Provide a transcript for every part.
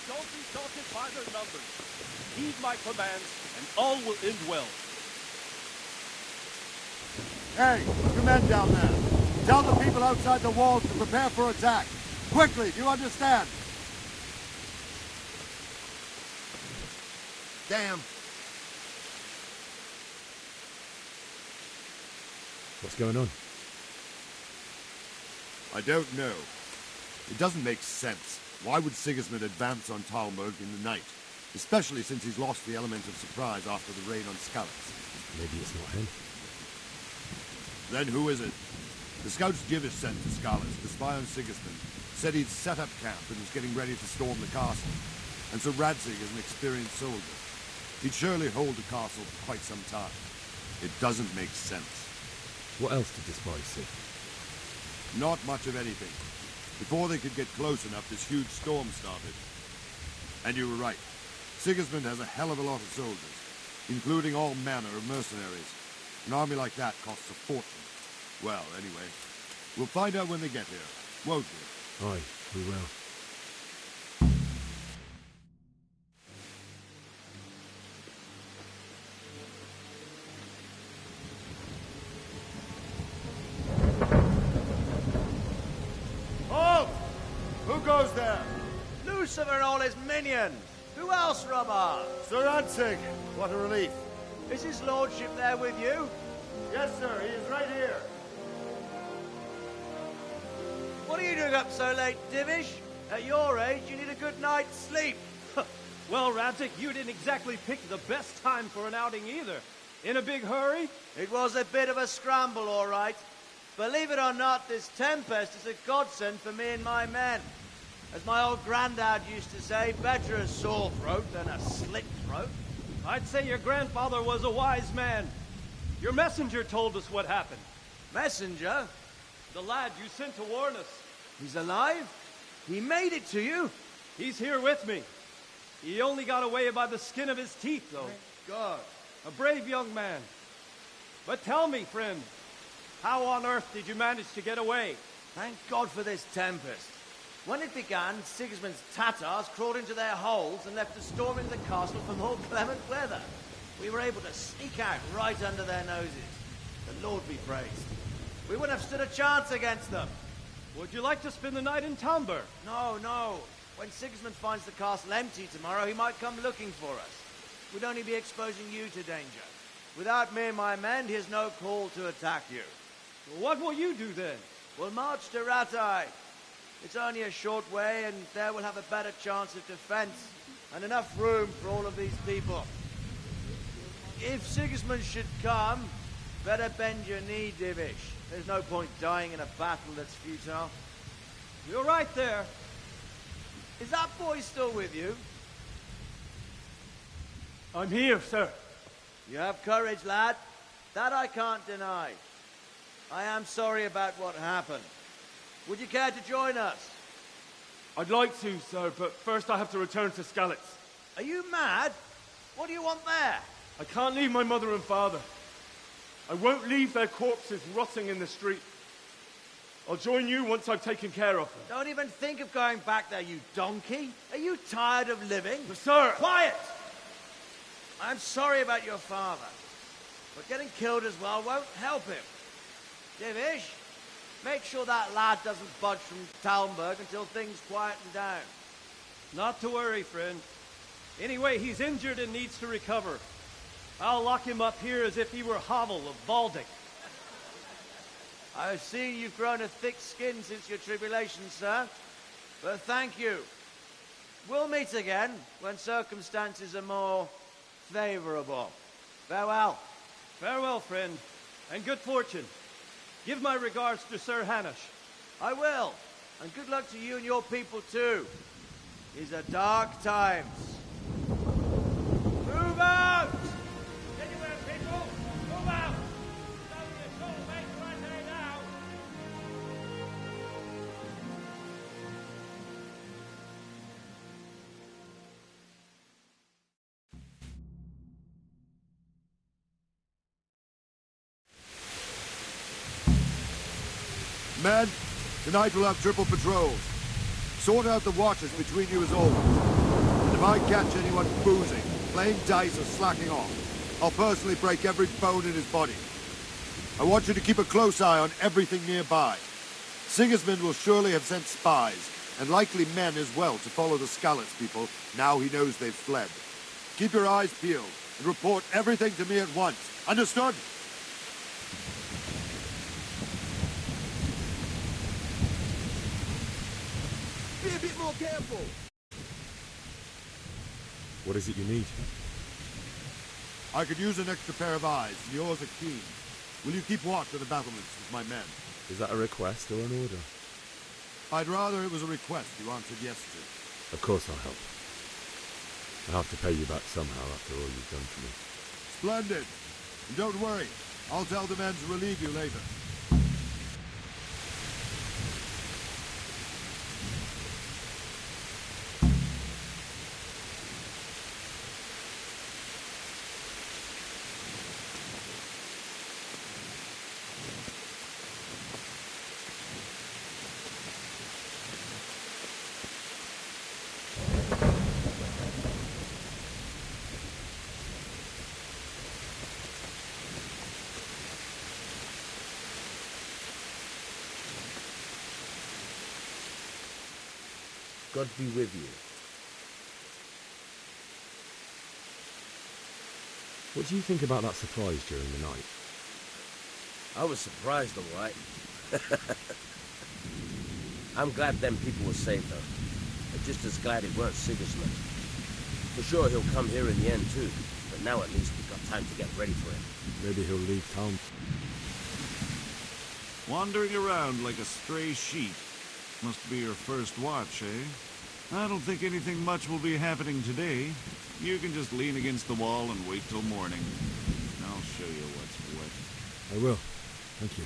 Don't be daunted by their numbers. Heed my commands, and all will end well. Hey, you men down there. Tell the people outside the walls to prepare for attack. Quickly, do you understand? Damn. What's going on? I don't know. It doesn't make sense. Why would Sigismund advance on Talmberg in the night? Especially since he's lost the element of surprise after the raid on Skalitz. Maybe it's not him. Then who is it? The scouts Jivish sent to Skalitz to spy on Sigismund said he'd set up camp and was getting ready to storm the castle. And so Radzig is an experienced soldier. He'd surely hold the castle for quite some time. It doesn't make sense. What else did the spies see? Not much of anything. Before they could get close enough, this huge storm started. And you were right. Sigismund has a hell of a lot of soldiers, including all manner of mercenaries. An army like that costs a fortune. Well, anyway, we'll find out when they get here, won't we? Aye, we will. Halt! Who goes there? Lucifer and all his minions! Who else, Rubber? Sir Radzig! What a relief. Is his lordship there with you? Yes, sir. He is right here. What are you doing up so late, Divish? At your age, you need a good night's sleep. Well, Radzig, you didn't exactly pick the best time for an outing either. In a big hurry? It was a bit of a scramble, all right. Believe it or not, this tempest is a godsend for me and my men. As my old granddad used to say, better a sore throat than a slit throat. I'd say your grandfather was a wise man. Your messenger told us what happened. Messenger? The lad you sent to warn us. He's alive? He made it to you? He's here with me. He only got away by the skin of his teeth, though. Thank God. A brave young man. But tell me, friend, how on earth did you manage to get away? Thank God for this tempest. When it began, Sigismund's Tatars crawled into their holes and left us storming the castle for more clement weather. We were able to sneak out right under their noses. The Lord be praised. We wouldn't have stood a chance against them. Would you like to spend the night in Talmberg? No, no. When Sigismund finds the castle empty tomorrow, he might come looking for us. We'd only be exposing you to danger. Without me and my men, he has no call to attack you. Well, what will you do then? We'll march to Ratai. It's only a short way, and there we'll have a better chance of defense, and enough room for all of these people. If Sigismund should come, better bend your knee, Divish. There's no point dying in a battle that's futile. You're right there. Is that boy still with you? I'm here, sir. You have courage, lad. That I can't deny. I am sorry about what happened. Would you care to join us? I'd like to, sir, but first I have to return to Skalitz. Are you mad? What do you want there? I can't leave my mother and father. I won't leave their corpses rotting in the street. I'll join you once I've taken care of them. Don't even think of going back there, you donkey. Are you tired of living? But sir! Quiet! I'm sorry about your father, but getting killed as well won't help him. Divish, make sure that lad doesn't budge from Talmberg until things quieten down. Not to worry, friend. Anyway, he's injured and needs to recover. I'll lock him up here as if he were Havel of Baldic. I see you've grown a thick skin since your tribulation, sir. But thank you. We'll meet again when circumstances are more favorable. Farewell. Farewell, friend, and good fortune. Give my regards to Sir Hanush. I will. And good luck to you and your people, too. These are dark times. Move out! Anywhere, people! Move out! It's only a short way to run there now. Men, tonight we'll have triple patrols. Sort out the watches between you as always. If I catch anyone boozing, playing dice, or slacking off, I'll personally break every bone in his body. I want you to keep a close eye on everything nearby. Sigismund will surely have sent spies, and likely men as well, to follow the Skalitz people now he knows they've fled. Keep your eyes peeled, and report everything to me at once. Understood? Be a bit more careful! What is it you need? I could use an extra pair of eyes, and yours are keen. Will you keep watch of the battlements with my men? Is that a request or an order? I'd rather it was a request you answered yes to. Of course I'll help. I have to pay you back somehow after all you've done for me. Splendid! And don't worry, I'll tell the men to relieve you later. God be with you. What do you think about that surprise during the night? I was surprised, all right. I'm glad them people were saved, though. I'm just as glad it weren't Sigismund. For sure he'll come here in the end, too. But now at least we've got time to get ready for him. Maybe he'll leave town. Wandering around like a stray sheep. Must be your first watch, eh? I don't think anything much will be happening today. You can just lean against the wall and wait till morning. I'll show you what's what. I will. Thank you.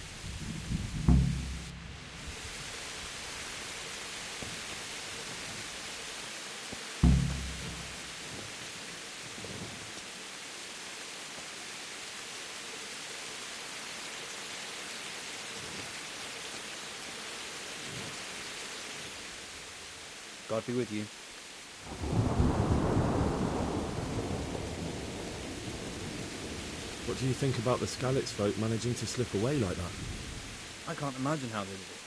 God be with you. What do you think about the Skalitz folk managing to slip away like that? I can't imagine how they did it.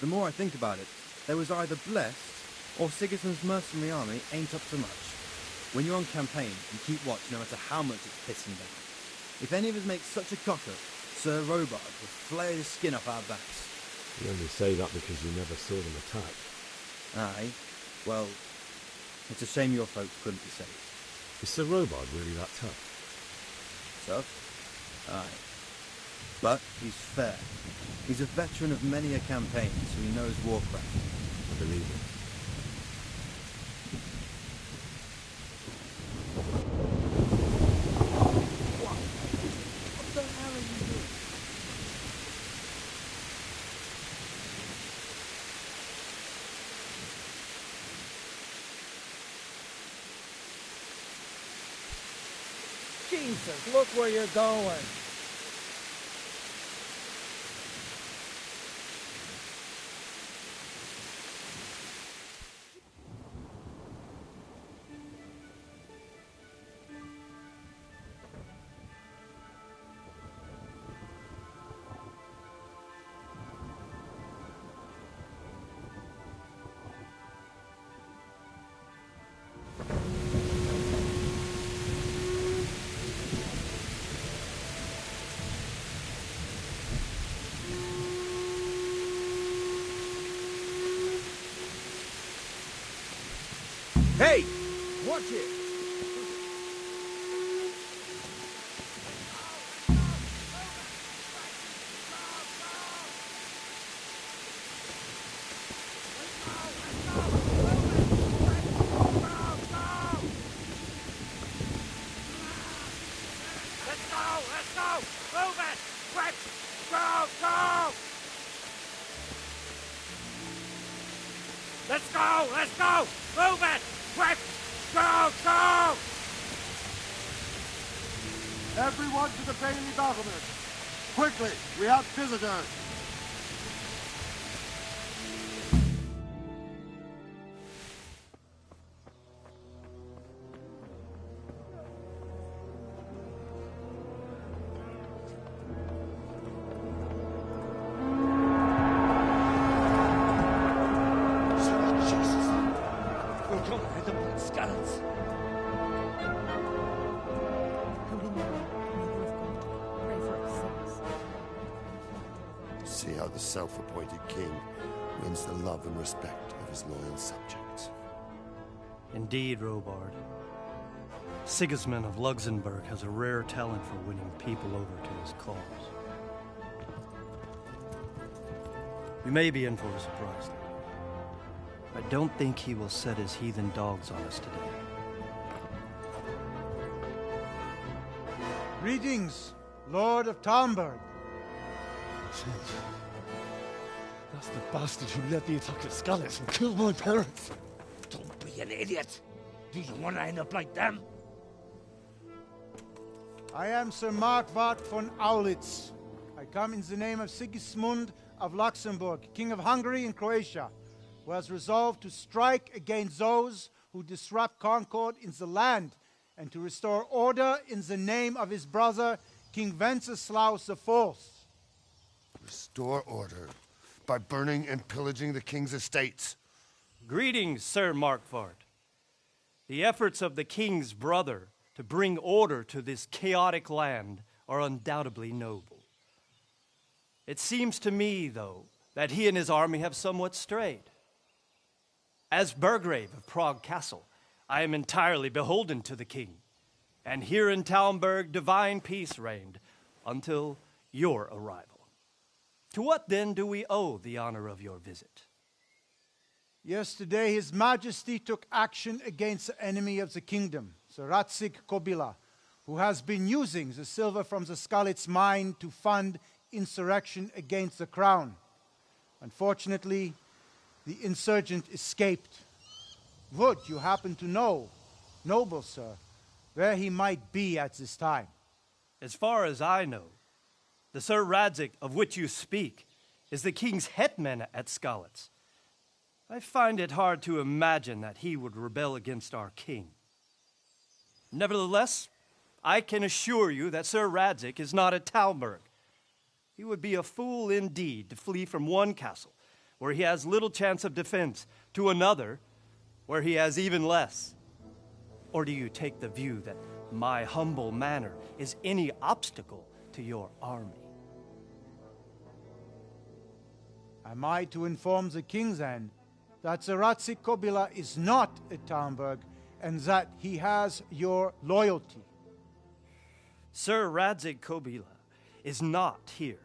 The more I think about it, they was either blessed, or Sigismund's mercenary army ain't up to much. When you're on campaign, you keep watch no matter how much it's pissing down. If any of us make such a cock-up, Sir Robard will flay the skin off our backs. You only say that because you never saw them attack. Aye. Well, it's a shame your folks couldn't be saved. Is Sir Robard really that tough? Tough? Aye. But he's fair. He's a veteran of many a campaign, so he knows warcraft. I believe it. What the hell are you doing? Jesus, look where you're going. Hey! Watch it! Let's go! Move it! Quick! Go! Go! Everyone to the Bailey battlement! Quickly, we have visitors! see how the self-appointed king wins the love and respect of his loyal subjects. Indeed, Robard. Sigismund of Luxembourg has a rare talent for winning people over to his cause. We may be in for a surprise, though. I don't think he will set his heathen dogs on us today. Greetings, Lord of Talmberg. That's the bastard who led the attack at Skalitz and killed my parents. Don't be an idiot. Do you want to end up like them? I am Sir Markwart von Aulitz. I come in the name of Sigismund of Luxembourg, King of Hungary and Croatia, who has resolved to strike against those who disrupt concord in the land and to restore order in the name of his brother, King Wenceslaus IV. Restore order by burning and pillaging the king's estates. Greetings, Sir Markwart. The efforts of the king's brother to bring order to this chaotic land are undoubtedly noble. It seems to me, though, that he and his army have somewhat strayed. As Burgrave of Prague Castle, I am entirely beholden to the king, and here in Talmberg divine peace reigned until your arrival. To what then do we owe the honor of your visit? Yesterday, His Majesty took action against the enemy of the kingdom, Sir Radzig Kobyla, who has been using the silver from the Skalitz mine to fund insurrection against the crown. Unfortunately, the insurgent escaped. Would you happen to know, noble sir, where he might be at this time? As far as I know, the Sir Radzig of which you speak is the king's hetman at Skalitz. I find it hard to imagine that he would rebel against our king. Nevertheless, I can assure you that Sir Radzig is not at Talmberg. He would be a fool indeed to flee from one castle, where he has little chance of defense, to another, where he has even less. Or do you take the view that my humble manner is any obstacle to your army? Am I to inform the king, then, that Sir Radzig Kobyla is not at Talmberg, and that he has your loyalty? Sir Radzig Kobyla is not here,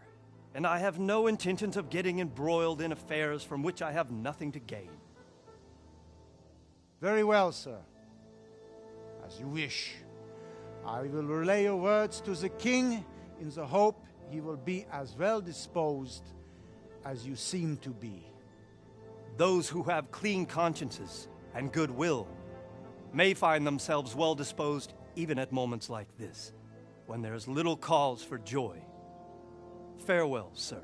and I have no intentions of getting embroiled in affairs from which I have nothing to gain. Very well, sir. As you wish. I will relay your words to the king in the hope he will be as well disposed as you seem to be. Those who have clean consciences and goodwill may find themselves well disposed even at moments like this, when there is little cause for joy. Farewell, sir.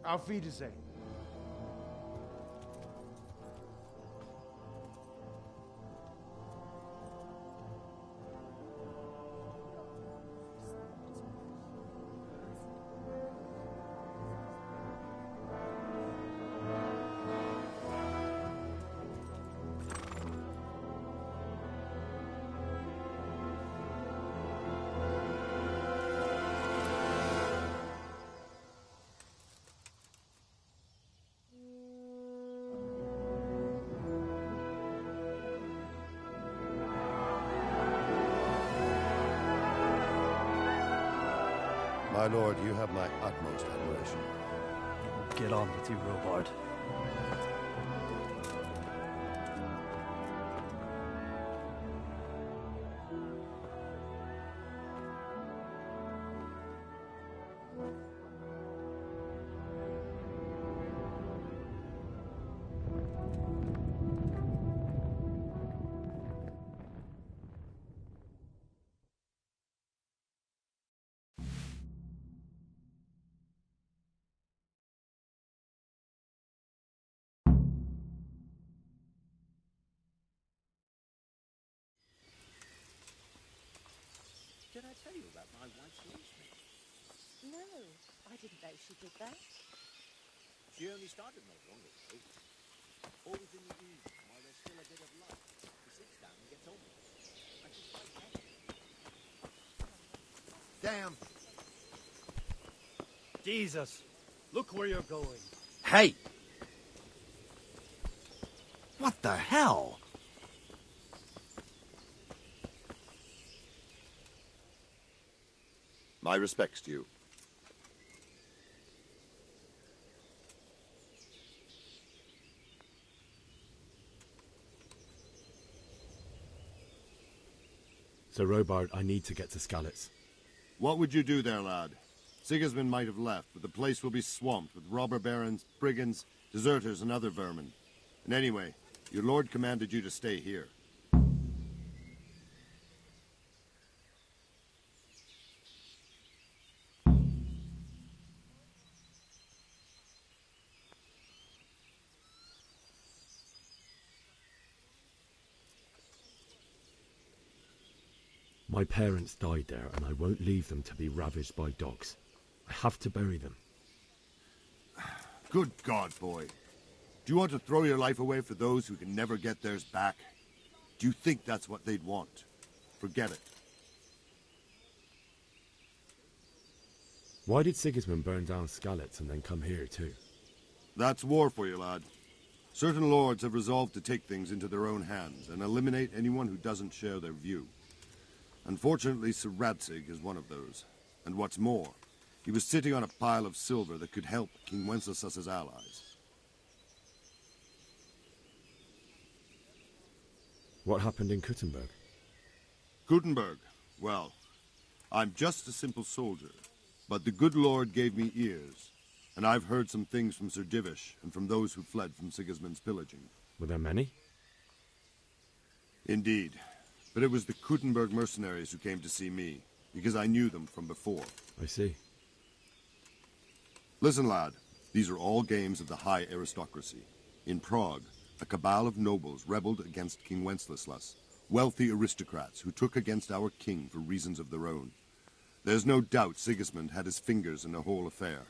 Auf Wiedersehen. My lord, you have my utmost admiration. Get on with you, Robard. Did I tell you about my wife's arrangement? No, I didn't know she did that. She only started not long ago. Always in the evening, while there's still a bit of light. She sits down and gets on with it. And she's quite happy. Damn! Jesus! Look where you're going. Hey! What the hell? My respects to you. Sir Robard, I need to get to Skalitz. What would you do there, lad? Sigismund might have left, but the place will be swamped with robber barons, brigands, deserters, and other vermin. And anyway, your lord commanded you to stay here. My parents died there, and I won't leave them to be ravaged by dogs. I have to bury them. Good God, boy. Do you want to throw your life away for those who can never get theirs back? Do you think that's what they'd want? Forget it. Why did Sigismund burn down Skalitz and then come here too? That's war for you, lad. Certain lords have resolved to take things into their own hands and eliminate anyone who doesn't share their view. Unfortunately, Sir Radzig is one of those. And what's more, he was sitting on a pile of silver that could help King Wenceslas's allies. What happened in Kuttenberg? Kuttenberg? Well, I'm just a simple soldier, but the good Lord gave me ears, and I've heard some things from Sir Divish and from those who fled from Sigismund's pillaging. Were there many? Indeed. But it was the Kuttenberg mercenaries who came to see me, because I knew them from before. I see. Listen, lad, these are all games of the high aristocracy. In Prague, a cabal of nobles rebelled against King Wenceslas, wealthy aristocrats who took against our king for reasons of their own. There's no doubt Sigismund had his fingers in the whole affair.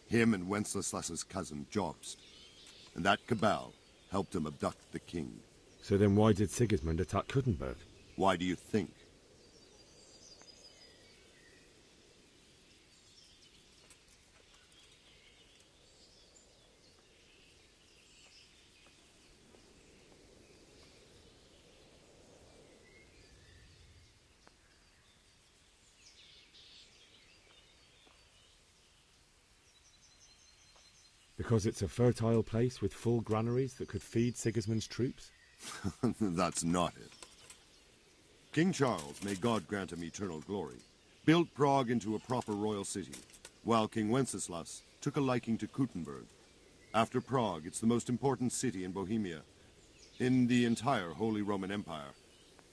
Him and Wenceslas's cousin, Jobst. And that cabal helped him abduct the king. So then why did Sigismund attack Kuttenberg? Why do you think? Because it's a fertile place with full granaries that could feed Sigismund's troops? That's not it. King Charles, may God grant him eternal glory, built Prague into a proper royal city, while King Wenceslas took a liking to Kuttenberg. After Prague, it's the most important city in Bohemia, in the entire Holy Roman Empire.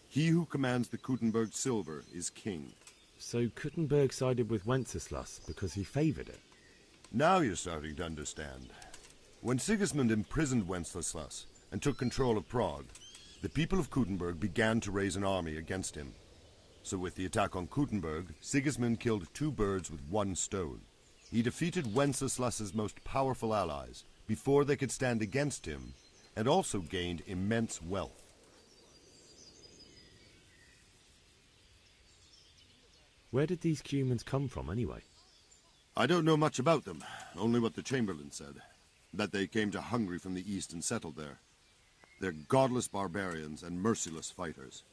He who commands the Kuttenberg silver is king. So Kuttenberg sided with Wenceslas because he favoured it? Now you're starting to understand. When Sigismund imprisoned Wenceslas and took control of Prague, the people of Kuttenberg began to raise an army against him. So with the attack on Kuttenberg, Sigismund killed two birds with one stone. He defeated Wenceslas's most powerful allies before they could stand against him, and also gained immense wealth. Where did these Cumans come from anyway? I don't know much about them, only what the Chamberlain said, that they came to Hungary from the east and settled there. They're godless barbarians and merciless fighters.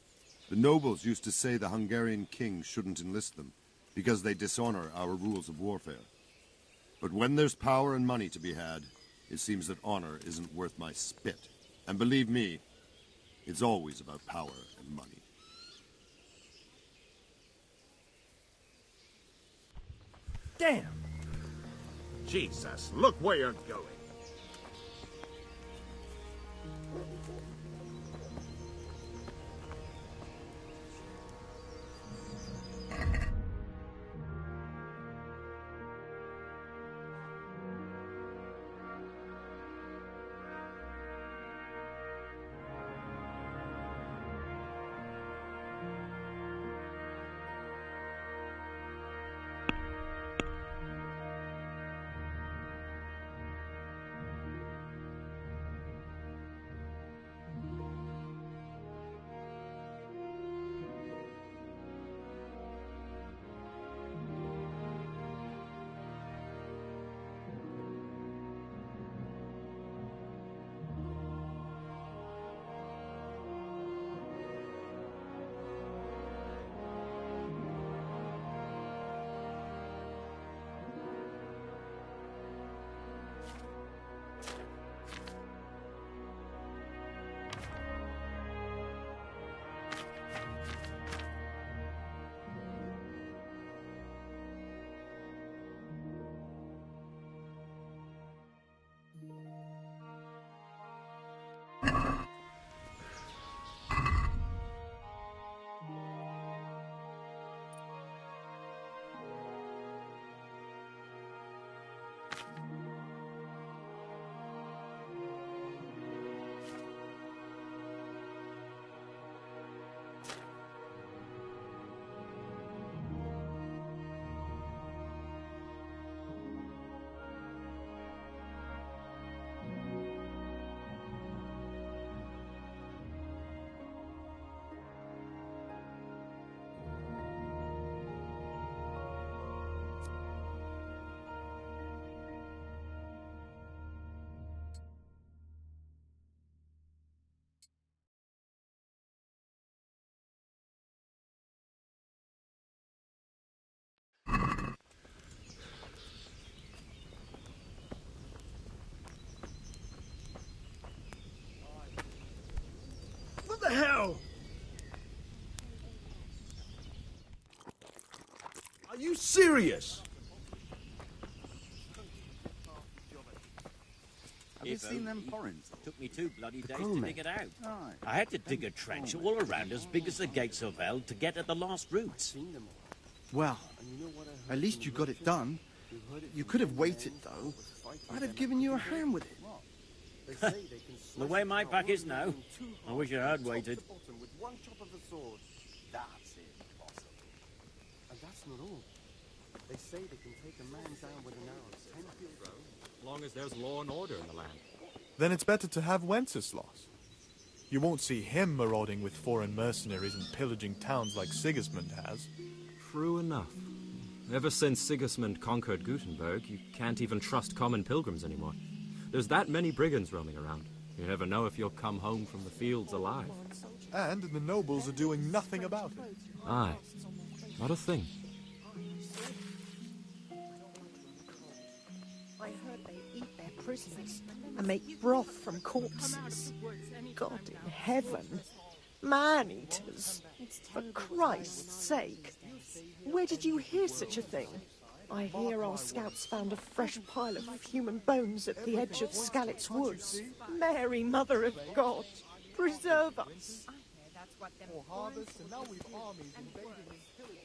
The nobles used to say the Hungarian king shouldn't enlist them, because they dishonor our rules of warfare. But when there's power and money to be had, it seems that honor isn't worth my spit. And believe me, it's always about power and money. Damn! Jesus, look where you're going. hell? Are you serious? Have you seen them foreigns? It took me 2 bloody days to dig it out. I had to dig a trench all around as big as the gates of hell to get at the last roots. Well, at least you got it done. You could have waited, though. I'd have given you a hand with it. The way my pack is now, I wish I had waited. With one chop of the sword. That's impossible. And that's not all. They say they can take a man down with an arrow 10 feet. As long as there's law and order in the land. Then it's better to have Wenceslas. You won't see him marauding with foreign mercenaries and pillaging towns like Sigismund has. True enough. Ever since Sigismund conquered Gutenberg, you can't even trust common pilgrims anymore. There's that many brigands roaming around. You never know if you'll come home from the fields alive. And the nobles are doing nothing about it. Aye. Not a thing. I heard they eat their prisoners and make broth from corpses. God in heaven. Man-eaters. For Christ's sake. Where did you hear such a thing? I hear our scouts found a fresh pile of human bones at the edge of Scalit's woods. Mary, Mother of God, preserve us. For harvest, and now we've armies invading and pillaging.